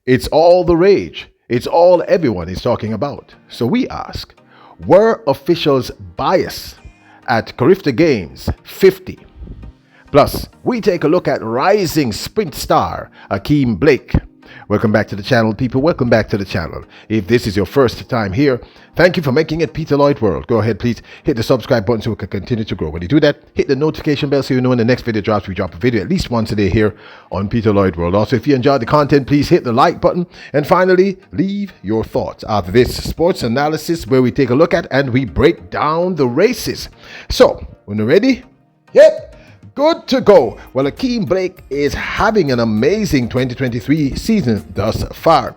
It's all the rage. It's all everyone is talking about. So we ask, were officials biased at Carifta Games 50? Plus, we take a look at rising sprint star Ackeem Blake. Welcome back to the channel, people. Welcome back to the channel. If this is your first time here, thank you for making it Peter Lloyd World. Go ahead, please hit the subscribe button so we can continue to grow. When you do that, hit the notification bell so you know when the next video drops. We drop a video at least once a day here on Peter Lloyd World. Also, if you enjoyed the content, please hit the like button. And finally, leave your thoughts after this sports analysis where we take a look at and we break down the races. So, when you're ready, yep. Good to go. Well, Ackeem Blake is having an amazing 2023 season thus far.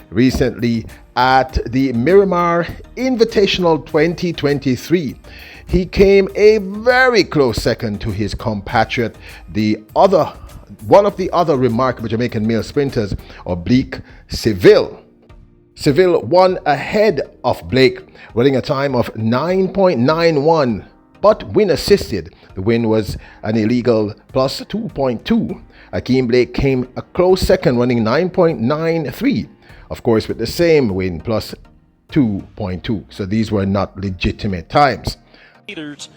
Recently, at the Miramar Invitational 2023, he came a very close second to his compatriot, one of the other remarkable Jamaican male sprinters, Oblique Seville. Seville won ahead of Blake, running a time of 9.91. but win assisted. The win was an illegal plus 2.2. Ackeem Blake came a close second, running 9.93. Of course, with the same win plus 2.2. So these were not legitimate times. Leaders.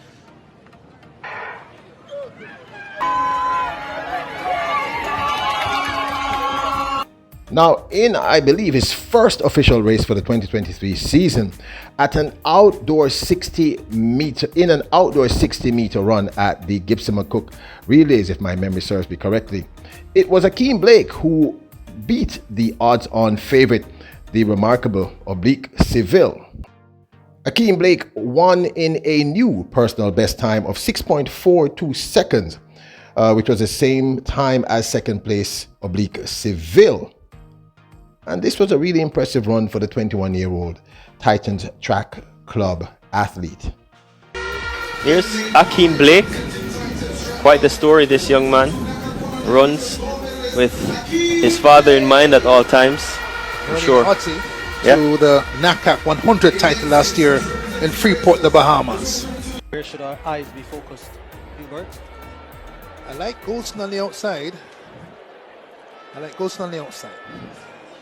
Now, in, I believe, his first official race for the 2023 season, at an outdoor 60-meter run at the Gibson McCook Relays, if my memory serves me correctly, it was Ackeem Blake who beat the odds-on favorite, the remarkable Oblique Seville. Ackeem Blake won in a new personal best time of 6.42 seconds, which was the same time as second place Oblique Seville. And this was a really impressive run for the 21-year-old Titans Track Club athlete. Here's Ackeem Blake. Quite the story, this young man. Runs with his father in mind at all times. I'm sure. To the NACAC 100 title last year in Freeport, the Bahamas. Where should our eyes be focused, Gilbert? I like Goldston on the outside.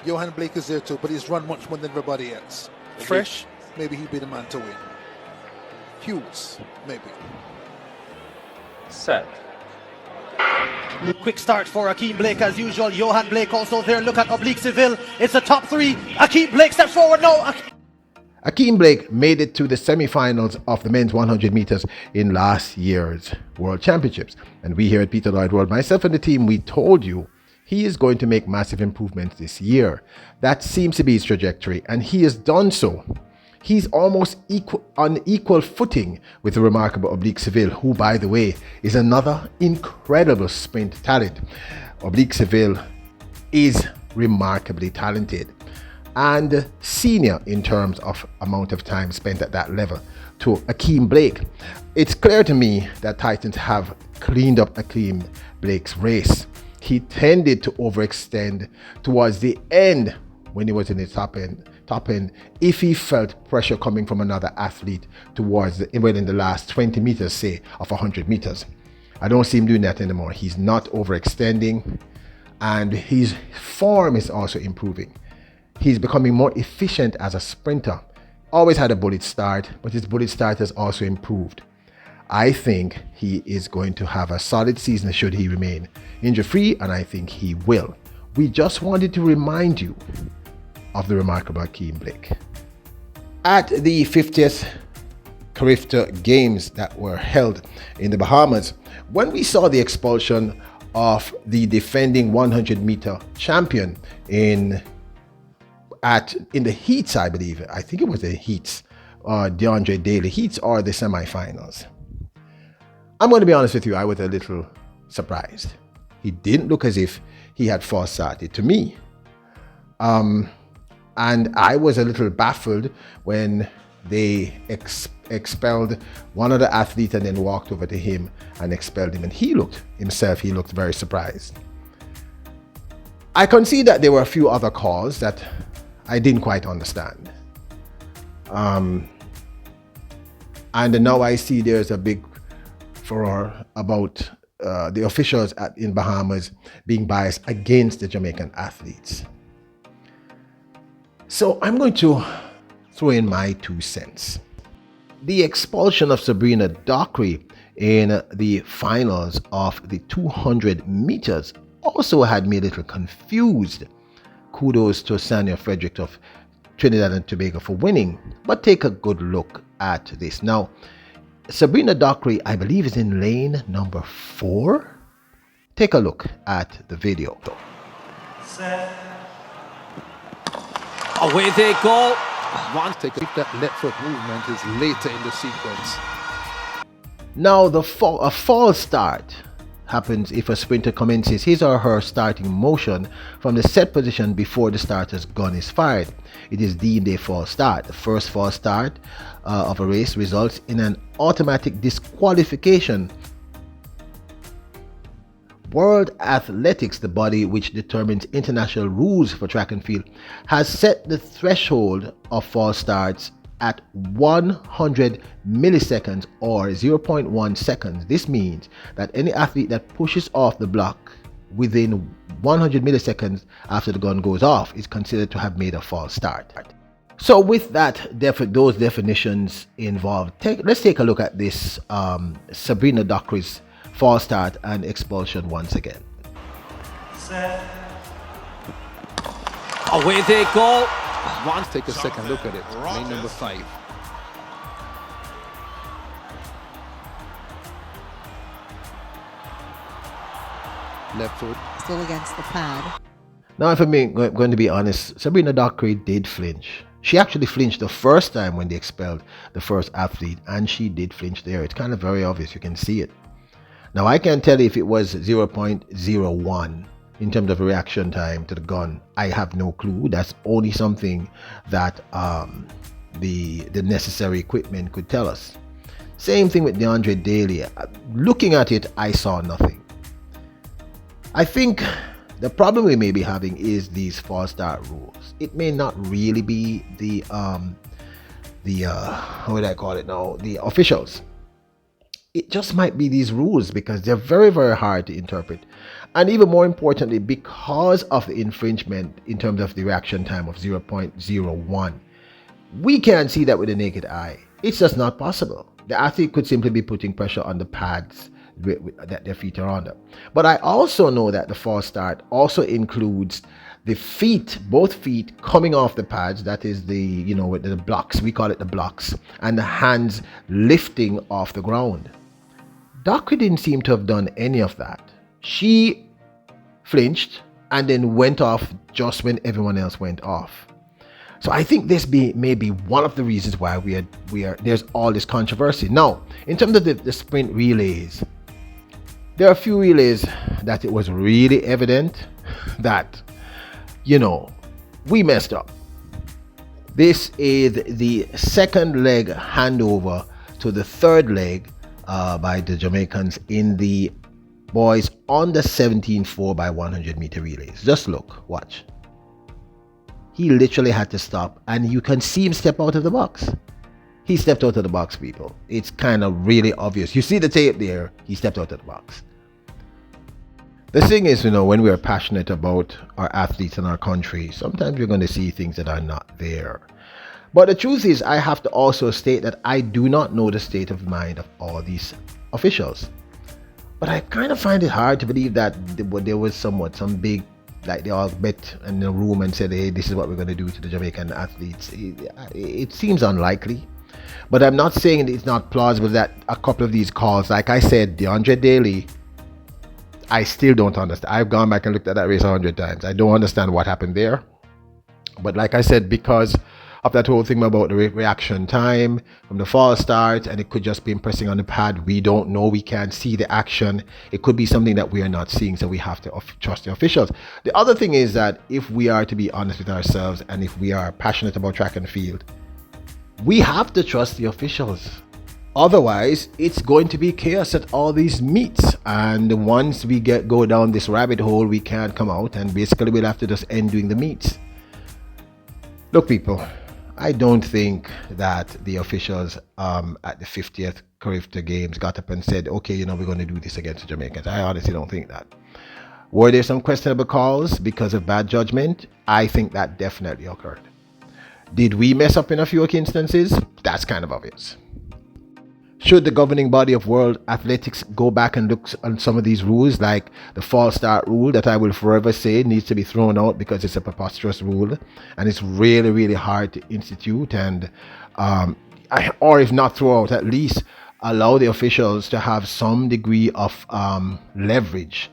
Johan Blake is there too, but he's run much more than everybody else. Fresh, maybe he'd be the man to win. Hughes, maybe. Set. Quick start for Ackeem Blake as usual. Johan Blake also there. Look at Oblique Seville. It's the top three. Ackeem Blake steps forward now. Ackeem Blake made it to the semi-finals of the men's 100 meters in last year's World Championships. And we here at Peter Lloyd World, myself and the team, we told you he is going to make massive improvements this year. That seems to be his trajectory, and he has done so. He's almost on equal footing with the remarkable Oblique Seville, who, by the way, is another incredible sprint talent. Oblique Seville is remarkably talented and senior in terms of amount of time spent at that level to Ackeem Blake. It's clear to me that Titans have cleaned up Ackeem Blake's race. He tended to overextend towards the end when he was in the top end if he felt pressure coming from another athlete towards in the last 20 meters, say, of 100 meters. I don't see him doing that anymore. He's not overextending, and his form is also improving. He's becoming more efficient as a sprinter. Always had a bullet start, but his bullet start has also improved. I think he is going to have a solid season should he remain injury-free, and I think he will. We just wanted to remind you of the remarkable Ackeem Blake. At the 50th Carifta Games that were held in the Bahamas, when we saw the expulsion of the defending 100-meter champion in the heats, I believe, I think it was the heats, DeAndre Daly heats or the semifinals. I'm going to be honest with you, I was a little surprised. He didn't look as if he had false started to me. And I was a little baffled when they expelled one of the athletes and then walked over to him and expelled him. And he looked very surprised. I concede that there were a few other calls that I didn't quite understand. And now I see there's a big furor about the officials in Bahamas being biased against the Jamaican athletes. So I'm going to throw in my 2 cents. The expulsion of Sabrina Dockery in the finals of the 200 meters also had me a little confused. Kudos to Sanya Frederick of Trinidad and Tobago for winning, but take a good look at this. Now, Sabrina Dockery, I believe, is in lane number 4. Take a look at the video. Away they go. Take that left foot movement is later in the sequence. Now, a false start happens if a sprinter commences his or her starting motion from the set position before the starter's gun is fired. It is deemed a false start. The first false start of a race results in an automatic disqualification. World Athletics, the body which determines international rules for track and field, has set the threshold of false starts at 100 milliseconds or 0.1 seconds. This means that any athlete that pushes off the block within 100 milliseconds after the gun goes off is considered to have made a false start. So with that, those definitions involved, let's take a look at this Sabrina Dockery's false start and expulsion once again. Away they go. Take a second look at it. Lane number 5. Left foot. Still against the pad. Now, if I'm going to be honest, Sabrina Dockery did flinch. She actually flinched the first time when they expelled the first athlete, and she did flinch there. It's kind of very obvious. You can see it. Now, I can't tell you if it was 0.01 in terms of reaction time to the gun. I have no clue. That's only something that the necessary equipment could tell us. Same thing with DeAndre Daly. Looking at it, I saw nothing. I think the problem we may be having is these false start rules. It may not really be the how would I call it now? The officials. It just might be these rules because they're very, very hard to interpret. And even more importantly, because of the infringement in terms of the reaction time of 0.01, we can't see that with the naked eye. It's just not possible. The athlete could simply be putting pressure on the pads that their feet are under. But I also know that the false start also includes the feet, both feet coming off the pads, that is with the blocks, we call it the blocks, and the hands lifting off the ground. Dockery didn't seem to have done any of that. She flinched and then went off just when everyone else went off. So I think this may be one of the reasons why there's all this controversy. Now, in terms of the sprint relays, there are a few relays that it was really evident that, we messed up. This is the second leg handover to the third leg by the Jamaicans in the boys on the 17 4x100 meter relays. Just look, watch. He literally had to stop, and you can see him step out of the box. He stepped out of the box, people. It's kind of really obvious. You see the tape there, he stepped out of the box. The thing is, when we are passionate about our athletes and our country, sometimes you're going to see things that are not there. But the truth is, I have to also state that I do not know the state of mind of all these officials. But I kind of find it hard to believe that there was some big, like they all met in a room and said, hey, this is what we're going to do to the Jamaican athletes. It seems unlikely. But I'm not saying it's not plausible that a couple of these calls, like I said, DeAndre Daly, I still don't understand. I've gone back and looked at that race 100 times. I don't understand what happened there. But like I said, because of that whole thing about the reaction time from the false start, and it could just be pressing on the pad. We don't know. We can't see the action. It could be something that we are not seeing, so we have to trust the officials. The other thing is that if we are to be honest with ourselves, and if we are passionate about track and field, we have to trust the officials. Otherwise, it's going to be chaos at all these meets, and once we go down this rabbit hole, we can't come out, and basically we'll have to just end doing the meets. Look, people, I don't think that the officials at the 50th Carifta Games got up and said, okay, we're going to do this against the Jamaicans. I honestly don't think that. Were there some questionable calls because of bad judgment? I think that definitely occurred. Did we mess up in a few instances? That's kind of obvious. Should the governing body of world athletics go back and look on some of these rules, like the false start rule that I will forever say needs to be thrown out because it's a preposterous rule and it's really, really hard to institute, and or if not throw out, at least allow the officials to have some degree of leverage,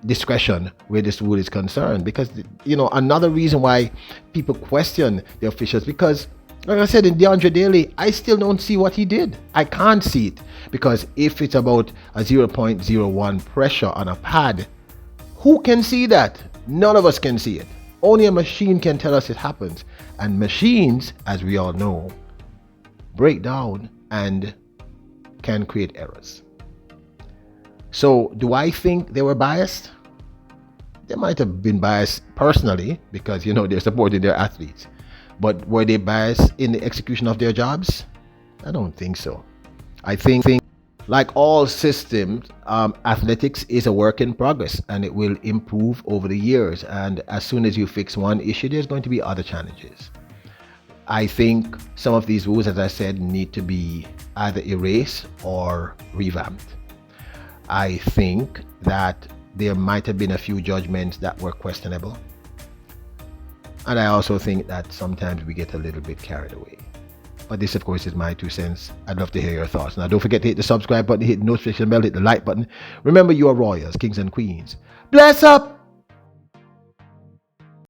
discretion where this rule is concerned. Because, another reason why people question the officials, because like I said, in DeAndre Daly, I still don't see what he did. I can't see it, because if it's about a 0.01 pressure on a pad, who can see that? None of us can see it. Only a machine can tell us it happens. And machines, as we all know, break down and can create errors. So do I think they were biased? They might have been biased personally because, they're supporting their athletes. But were they biased in the execution of their jobs? I don't think so. I think like all systems, athletics is a work in progress, and it will improve over the years. And as soon as you fix one issue, there's going to be other challenges. I think some of these rules, as I said, need to be either erased or revamped. I think that there might have been a few judgments that were questionable. And I also think that sometimes we get a little bit carried away. But this, of course, is my 2 cents. I'd love to hear your thoughts. Now, don't forget to hit the subscribe button, hit the notification bell, hit the like button. Remember, you are royals, kings and queens. Bless up!